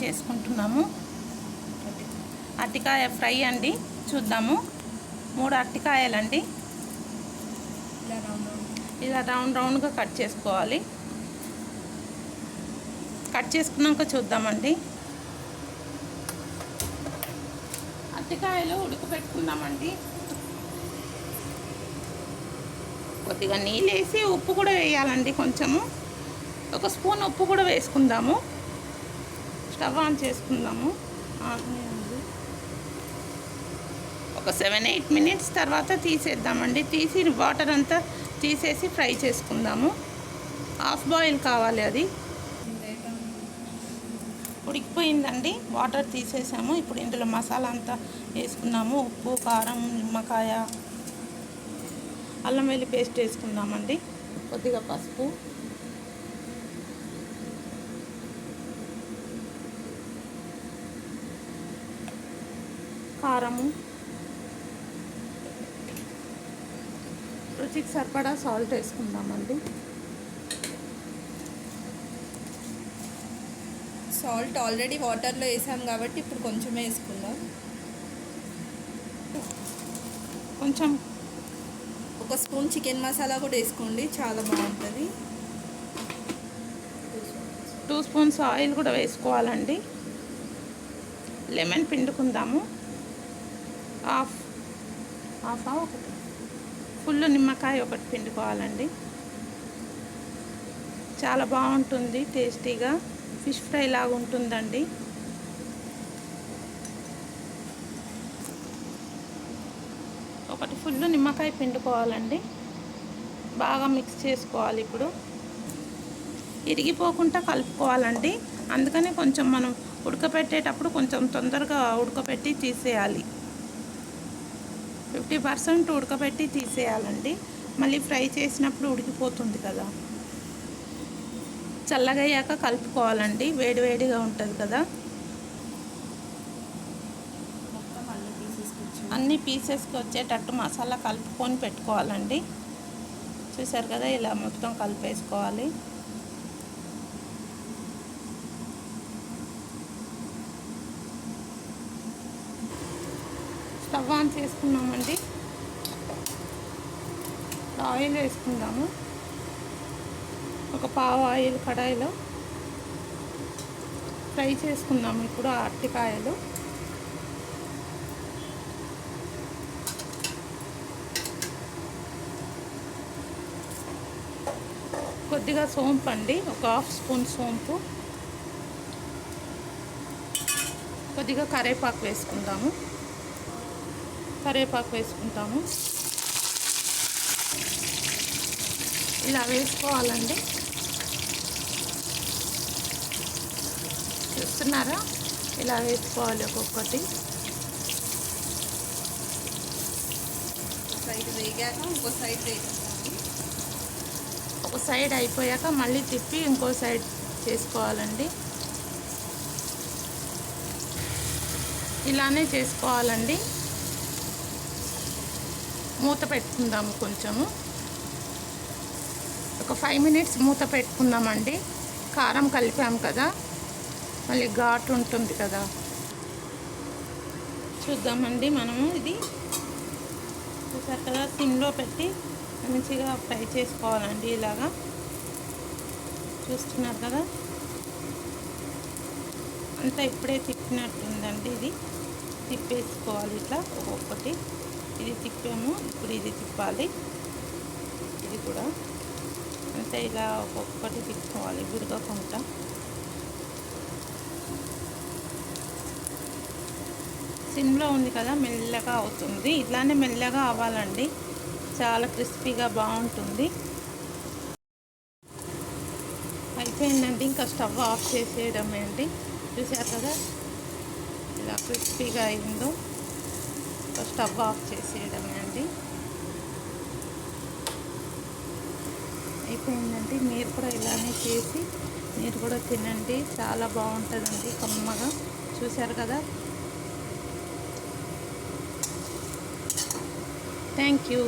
చేసుకుంటున్నాము. అరటికాయ ఫ్రై అండి. చూద్దాము. 3 అరటికాయలండి. ఇలా రౌండ్గా కట్ చేసుకోవాలి. కట్ చేసుకున్నాక చూద్దామండి. అరటికాయలు ఉడకబెట్టుకుందామండి. కొద్దిగా నీళ్ళు వేసి ఉప్పు కూడా వేయాలండి. కొంచెము 1 స్పూన్ ఉప్పు కూడా వేసుకుందాము. స్టవ్ ఆన్ చేసుకుందాము. ఒక 7-8 మినిట్స్ తర్వాత తీసేద్దామండి. తీసి వాటర్ అంతా తీసేసి ఫ్రై చేసుకుందాము. హాఫ్ బాయిల్ కావాలి. అది ఉడికిపోయిందండి. వాటర్ తీసేసాము. ఇప్పుడు ఇందులో మసాలా అంతా వేసుకున్నాము. ఉప్పు, కారం, నిమ్మకాయ, అల్లం వెల్లుల్లి పేస్ట్ వేసుకుందామండి. కొద్దిగా పసుపు, కారము, రుచికి సరిపడా సాల్ట్ వేసుకుందామండి. సాల్ట్ ఆల్రెడీ వాటర్లో వేసాం కాబట్టి ఇప్పుడు కొంచెం వేసుకుందాం. కొంచెం 1 స్పూన్ చికెన్ మసాలా కూడా వేసుకోండి, చాలా బాగుంటుంది. 2 స్పూన్స్ ఆయిల్ కూడా వేసుకోవాలండి. లెమన్ పిండుకుందాము. హాఫ్ ఒకటి ఫుల్ నిమ్మకాయ ఒకటి పిండుకోవాలండి. చాలా బాగుంటుంది. టేస్టీగా ఫిష్ ఫ్రై లాగా ఉంటుందండి. ఒకటి ఫుల్ నిమ్మకాయ పిండుకోవాలండి. బాగా మిక్స్ చేసుకోవాలి. ఇప్పుడు ఇరిగిపోకుండా కలుపుకోవాలండి. అందుకని కొంచెం మనం ఉడకపెట్టేటప్పుడు కొంచెం తొందరగా ఉడకపెట్టి తీసేయాలి. 50% ఉడకపెట్టి తీసేయాలండి. మళ్ళీ ఫ్రై చేసినప్పుడు ఉడికిపోతుంది కదా. చల్లగా అయ్యాక కలుపుకోవాలండి. వేడివేడిగా ఉంటుంది కదా. అన్ని పీసెస్కి వచ్చేటట్టు మసాలా కలుపుకొని పెట్టుకోవాలండి. చూసారు కదా, ఇలా మొత్తం కలిపేసుకోవాలి. స్టవ్ ఆన్ చేసుకున్నామండి. ఆయిల్ వేసుకుందాము. ఒక పావు ఆయిల్ కడాయిలో ఫ్రై చేసుకుందాము. ఇప్పుడు అరటికాయలు కొద్దిగా సోంపు అండి. ఒక హాఫ్ స్పూన్ సోంపు, కొద్దిగా కరివేపాకు వేసుకుందాము. ఇలా వేసుకోవాలండి. చూస్తున్నారా, ఇలా వేసుకోవాలి ఒక్కొక్కటి. సైడ్ వేగాక ఇంకో సైడ్ వేగాలి. ఒక సైడ్ అయిపోయాక మళ్ళీ తిప్పి ఇంకో సైడ్ చేసుకోవాలండి. ఇలానే చేసుకోవాలండి. మూత పెట్టుకుందాము. కొంచెము ఒక 5 మినిట్స్ మూత పెట్టుకుందామండి. కారం కలిపాము కదా, మళ్ళీ ఘాటు ఉంటుంది కదా. చూద్దామండి. మనము ఇది చూసారు కదా, సిమ్లో పెట్టి మంచిగా ఫ్రై చేసుకోవాలండి. ఇలాగా చూస్తున్నారు కదా, అంతా ఇప్పుడే తిప్పినట్టుందండి. ఇది తిప్పేసుకోవాలి ఇట్లా ఒక్కొక్కటి. ఇది తిప్పాము, ఇప్పుడు ఇది తిప్పాలి. ఇది కూడా అంతే, ఇలా ఒక్కొక్కటి తిప్పుకోవాలి విరగకుండా. సిమ్లో ఉంది కదా, మెల్లగా అవుతుంది. ఇట్లానే మెల్లగా అవ్వాలండి. చాలా క్రిస్పీగా బాగుంటుంది. అయిపోయిందండి. ఇంకా స్టవ్ ఆఫ్ చేసేయడమే అండి. చూసారు కదా ఇలా క్రిస్పీగా అయిందో. స్టవ్ ఆఫ్ చేసేయడమే అండి. అయిపోయిందండి. మీరు కూడా ఇలానే చేసి మీరు కూడా తినండి. చాలా బాగుంటుందండి, కమ్మగా. చూసారు కదా. Thank you.